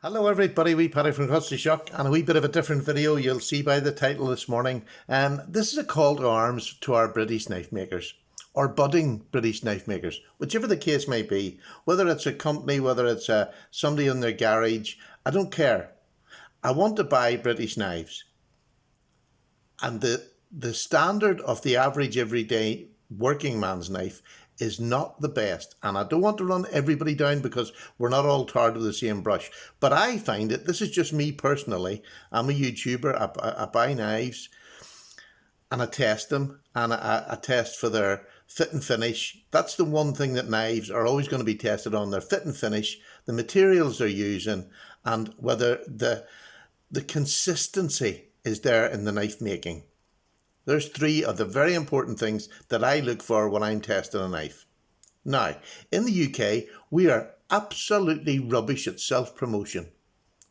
Hello everybody, wee Paddy from Cost to Shock and a wee bit of a different video you'll see by the title this morning. This is a call to arms to our British knife makers, or budding British knife makers, whichever the case may be, whether it's a company, whether it's somebody in their garage, I don't care. I want to buy British knives, and the standard of the average everyday working man's knife is not the best. And I don't want to run everybody down because we're not all tarred with the same brush. But I find it, this is just me personally, I'm a YouTuber, I buy knives and I test them, and I test for their fit and finish. That's the one thing that knives are always going to be tested on, their fit and finish, the materials they're using, and whether the consistency is there in the knife making. There's three of the very important things that I look for when I'm testing a knife. Now, in the UK, we are absolutely rubbish at self-promotion.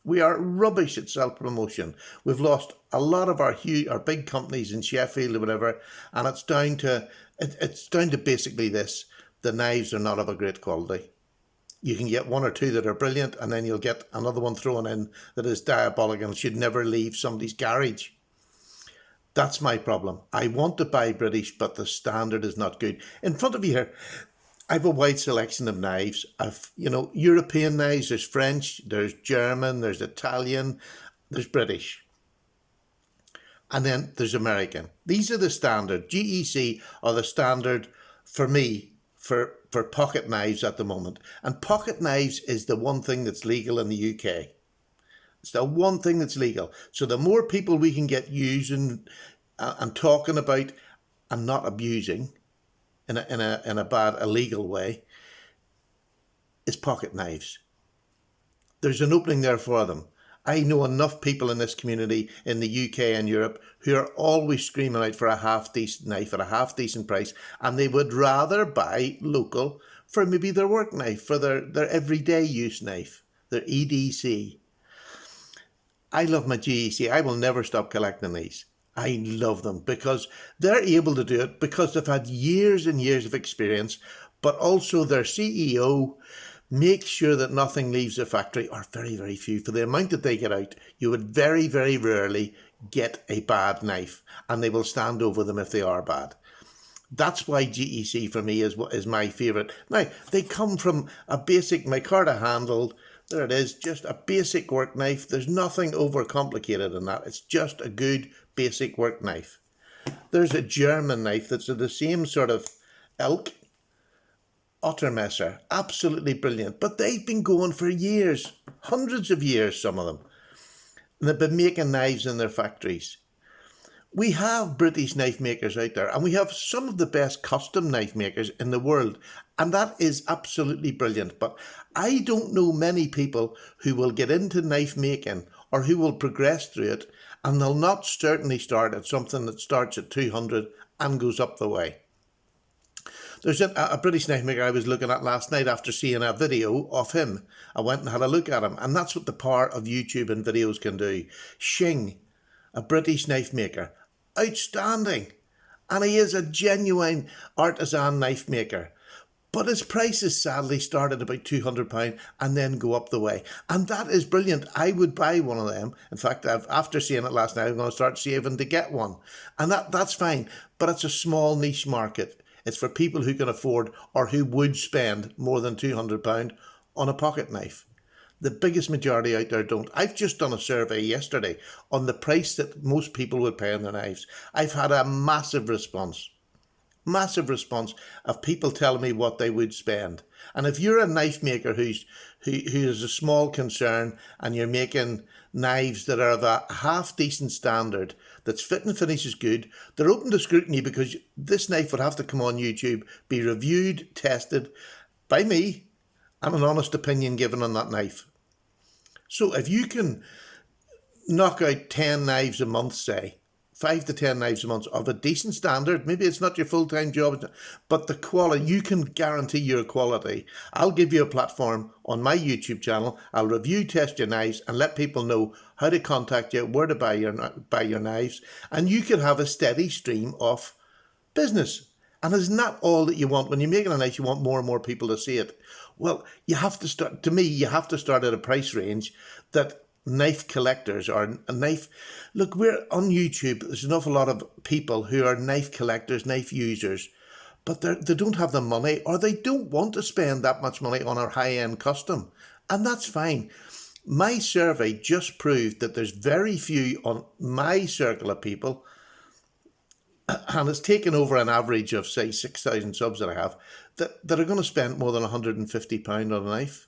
We are rubbish at self-promotion. We've lost a lot of our big companies in Sheffield or whatever, and it's down to basically this: the knives are not of a great quality. You can get one or two that are brilliant, and then you'll get another one thrown in that is diabolical and should never leave somebody's garage. That's my problem. I want to buy British, but the standard is not good. In front of you here, I have a wide selection of knives. I've, European knives. There's French, there's German, there's Italian, there's British. And then there's American. These are the standard. GEC are the standard for me for pocket knives at the moment. And pocket knives is the one thing that's legal in the UK. It's the one thing that's legal. So the more people we can get using and talking about and not abusing in a bad illegal way is pocket knives. There's an opening there for them. I know enough people in this community in the UK and Europe who are always screaming out for a half decent knife at a half decent price, and they would rather buy local for maybe their work knife, for their everyday use knife, their EDC. I love my GEC. I will never stop collecting these. I love them because they're able to do it because they've had years and years of experience, but also their CEO makes sure that nothing leaves the factory, or very, very few. For the amount that they get out, you would very, very rarely get a bad knife, and they will stand over them if they are bad. That's why GEC for me is my favourite. Now, they come from a basic micarta handled. There it is, just a basic work knife. There's nothing overcomplicated in that. It's just a good basic work knife. There's a German knife that's of the same sort of ilk, Ottermesser, absolutely brilliant. But they've been going for years, hundreds of years, some of them. And they've been making knives in their factories. We have British knife makers out there, and we have some of the best custom knife makers in the world, and that is absolutely brilliant. But I don't know many people who will get into knife making or who will progress through it, and they'll not certainly start at something that starts at 200 and goes up the way. There's a British knife maker I was looking at last night after seeing a video of him. I went and had a look at him, and that's what the power of YouTube and videos can do. Shing, a British knife maker, outstanding, and he is a genuine artisan knife maker, but his prices sadly start at about £200 and then go up the way, and that is brilliant. I would buy one of them. In fact, after seeing it last night, I'm going to start saving to get one, and that's fine, but it's a small niche market. It's for people who can afford or who would spend more than £200 on a pocket knife. The biggest majority out there don't. I've just done a survey yesterday on the price that most people would pay on their knives. I've had a massive response of people telling me what they would spend. And if you're a knife maker who is a small concern and you're making knives that are of a half decent standard, that's fit and finish is good, they're open to scrutiny because this knife would have to come on YouTube, be reviewed, tested by me, and an honest opinion given on that knife. So if you can knock out 10 knives a month, say, 5 to 10 knives a month of a decent standard, maybe it's not your full-time job, but the quality, you can guarantee your quality. I'll give you a platform on my YouTube channel. I'll review, test your knives, and let people know how to contact you, where to buy your knives, and you could have a steady stream of business. And isn't that all that you want? When you're making a knife, you want more and more people to see it. Well, you have to start, to me, you have to start at a price range that knife collectors or a knife. Look, we're on YouTube. There's an awful lot of people who are knife collectors, knife users, but they don't have the money or they don't want to spend that much money on a high-end custom. And that's fine. My survey just proved that there's very few on my circle of people, and it's taken over an average of, say, 6,000 subs that I have, that are going to spend more than £150 on a knife.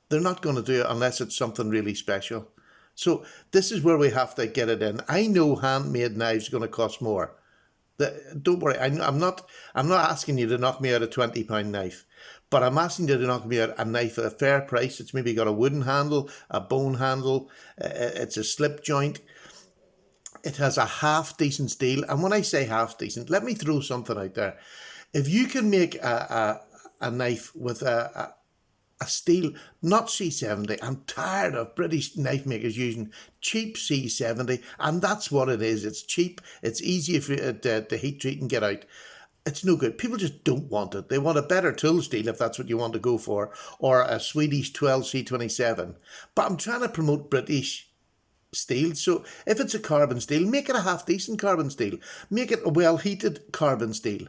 They're not going to do it unless it's something really special. So this is where we have to get it in. I know handmade knives are going to cost more. Don't worry, I'm not asking you to knock me out a £20 knife, but I'm asking you to knock me out a knife at a fair price. It's maybe got a wooden handle, a bone handle, it's a slip joint. It has a half decent steel. And when I say half decent, let me throw something out there. If you can make a knife with a steel, not C70, I'm tired of British knife makers using cheap C70, and that's what it is. It's cheap, it's easy for it to heat treat and get out. It's no good. People just don't want it. They want a better tool steel if that's what you want to go for, or a Swedish 12C27. But I'm trying to promote British steel. So if it's a carbon steel, make it a half decent carbon steel. Make it a well heated carbon steel,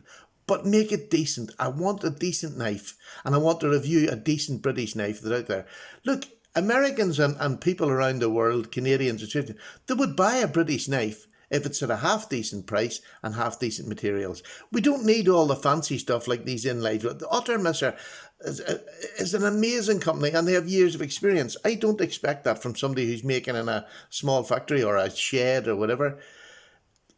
but make it decent. I want a decent knife, and I want to review a decent British knife that's out there. Look, Americans and people around the world, Canadians, they would buy a British knife if it's at a half decent price and half decent materials. We don't need all the fancy stuff like these inlays. The Ottermesser is an amazing company and they have years of experience. I don't expect that from somebody who's making in a small factory or a shed or whatever.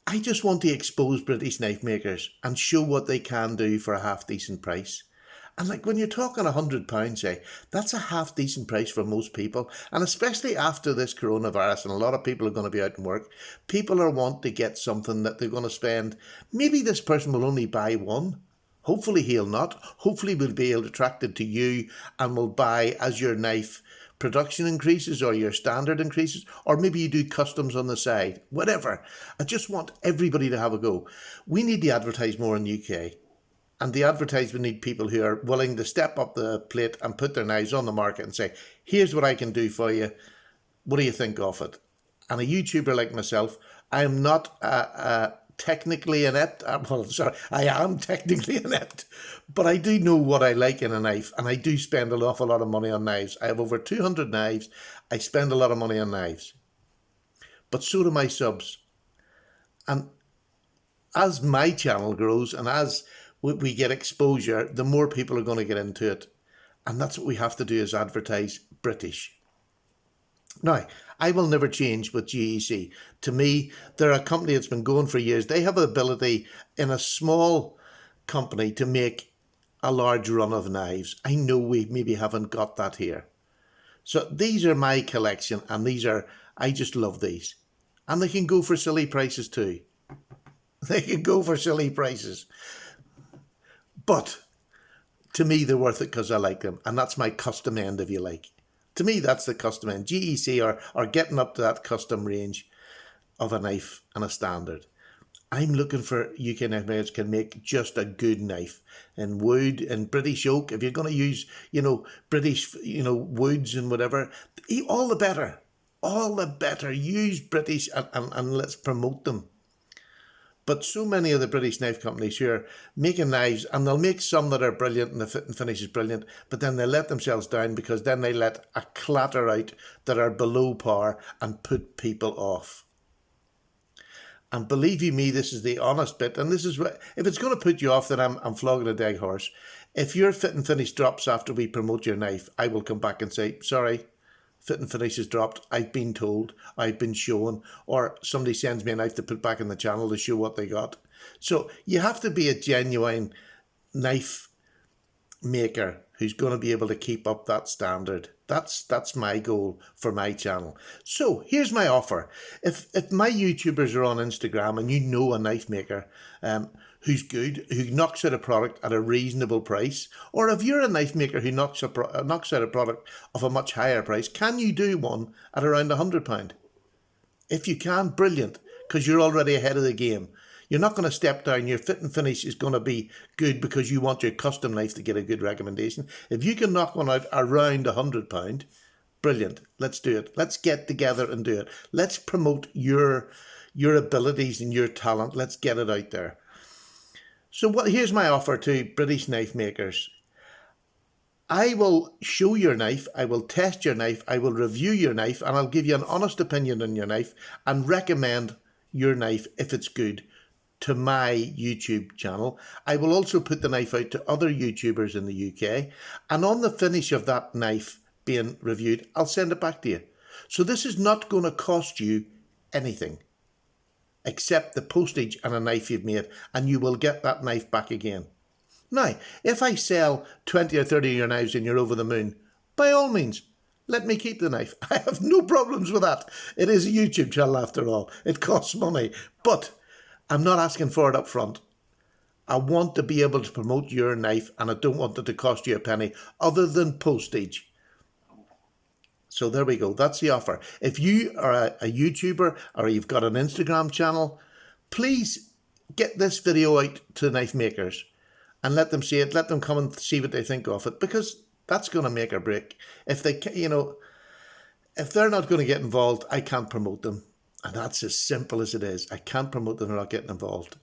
I just want to expose British knife makers and show what they can do for a half decent price. And like when you're talking £100, say, that's a half decent price for most people. And especially after this coronavirus and a lot of people are going to be out and work, people are want to get something that they're going to spend. Maybe this person will only buy one. Hopefully he'll not. Hopefully we'll be attracted to you and will buy as your knife production increases or your standard increases, or maybe you do customs on the side, whatever. I just want everybody to have a go. We need to advertise more in the UK. And the advertisement need people who are willing to step up the plate and put their knives on the market and say, here's what I can do for you. What do you think of it? And a YouTuber like myself, I am not technically inept. I am technically inept, but I do know what I like in a knife, and I do spend an awful lot of money on knives. I have over 200 knives. I spend a lot of money on knives. But so do my subs. And as my channel grows and as we get exposure, the more people are going to get into it. And that's what we have to do, is advertise British. Now, I will never change with GEC. To me, they're a company that's been going for years. They have the ability in a small company to make a large run of knives. I know we maybe haven't got that here. So these are my collection, and I just love these. And they can go for silly prices too. They can go for silly prices. But to me, they're worth it because I like them. And that's my custom end, if you like. To me, that's the custom end. GEC are getting up to that custom range of a knife and a standard. I'm looking for UK knife makers can make just a good knife in wood and British oak. If you're going to use, British, woods and whatever, all the better. All the better. Use British and let's promote them. But so many of the British knife companies who are making knives, and they'll make some that are brilliant and the fit and finish is brilliant, but then they let themselves down because then they let a clatter out that are below par and put people off. And believe you me, this is the honest bit, and this is what, if it's going to put you off, then I'm flogging a dead horse. If your fit and finish drops after we promote your knife, I will come back and say, sorry, fit and finish has dropped. I've been told, I've been shown, or somebody sends me a knife to put back in the channel to show what they got. So you have to be a genuine knife maker who's going to be able to keep up that standard. That's my goal for my channel. So here's my offer. If my YouTubers are on Instagram and you know a knife maker who's good, who knocks out a product at a reasonable price, or if you're a knife maker who knocks out a product of a much higher price, can you do one at around £100? If you can, brilliant, because you're already ahead of the game. You're not going to step down. Your fit and finish is going to be good because you want your custom knife to get a good recommendation. If you can knock one out around £100, brilliant. Let's do it. Let's get together and do it. Let's promote your abilities and your talent. Let's get it out there. So here's my offer to British knife makers. I will show your knife, I will test your knife, I will review your knife, and I'll give you an honest opinion on your knife and recommend your knife if it's good to my YouTube channel. I will also put the knife out to other YouTubers in the UK, and on the finish of that knife being reviewed, I'll send it back to you. So this is not going to cost you anything except the postage and a knife you've made, and you will get that knife back again. Now, if I sell 20 or 30 of your knives and you're over the moon, by all means, let me keep the knife. I have no problems with that. It is a YouTube channel after all. It costs money, but I'm not asking for it up front. I want to be able to promote your knife, and I don't want it to cost you a penny other than postage. So there we go. That's the offer. If you are a YouTuber or you've got an Instagram channel, please get this video out to knife makers and let them see it. Let them come and see what they think of it, because that's going to make or break. If they, if they're not going to get involved, I can't promote them. And that's as simple as it is. I can't promote them. They're not getting involved.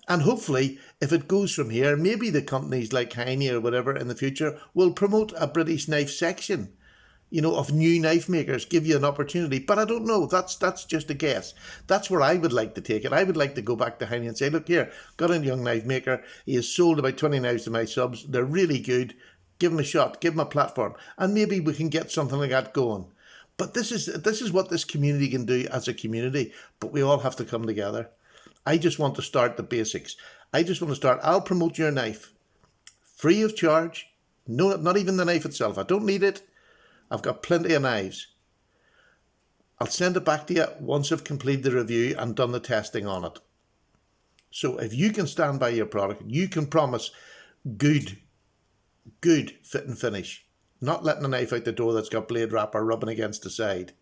And hopefully, if it goes from here, maybe the companies like Hinderer or whatever in the future will promote a British knife section, of new knife makers, give you an opportunity. But I don't know. That's just a guess. That's where I would like to take it. I would like to go back to Hinderer and say, look here, got a young knife maker. He has sold about 20 knives to my subs. They're really good. Give him a shot. Give him a platform. And maybe we can get something like that going. But this is what this community can do as a community. But we all have to come together. I just want to start the basics. I just want to start. I'll promote your knife free of charge. No, not even the knife itself. I don't need it. I've got plenty of knives. I'll send it back to you once I've completed the review and done the testing on it. So if you can stand by your product, you can promise good fit and finish. Not letting a knife out the door that's got blade wrapper rubbing against the side.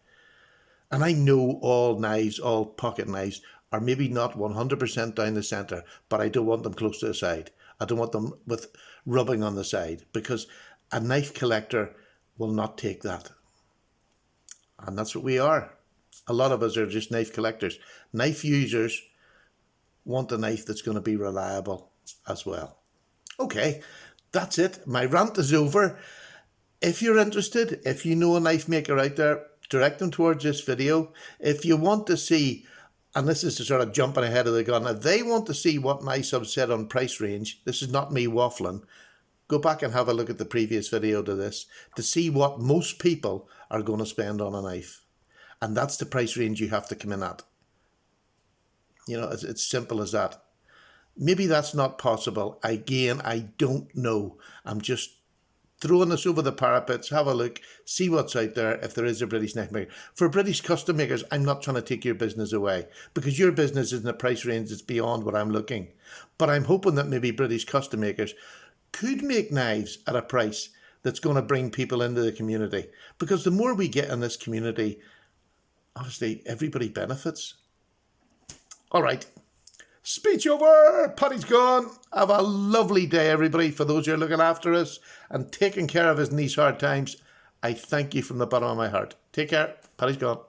And I know all knives, all pocket knives, are maybe not 100% down the centre, but I don't want them close to the side. I don't want them with rubbing on the side, because a knife collector will not take that. And that's what we are. A lot of us are just knife collectors. Knife users want a knife that's going to be reliable as well. Okay, that's it. My rant is over. If you're interested, if you know a knife maker out there, direct them towards this video. If you want to see, and this is the sort of jumping ahead of the gun, if they want to see what my subs said on price range, this is not me waffling, go back and have a look at the previous video to this to see what most people are going to spend on a knife. And that's the price range you have to come in at. It's simple as that. Maybe that's not possible. Again, I don't know. I'm just throwing this over the parapets. Have a look, see what's out there if there is a British knife maker. For British custom makers, I'm not trying to take your business away, because your business is in a price range that's beyond what I'm looking. But I'm hoping that maybe British custom makers could make knives at a price that's going to bring people into the community. Because the more we get in this community, obviously everybody benefits. All right. Speech over. Paddy's gone. Have a lovely day, everybody. For those who are looking after us and taking care of us in these hard times, I thank you from the bottom of my heart. Take care. Paddy's gone.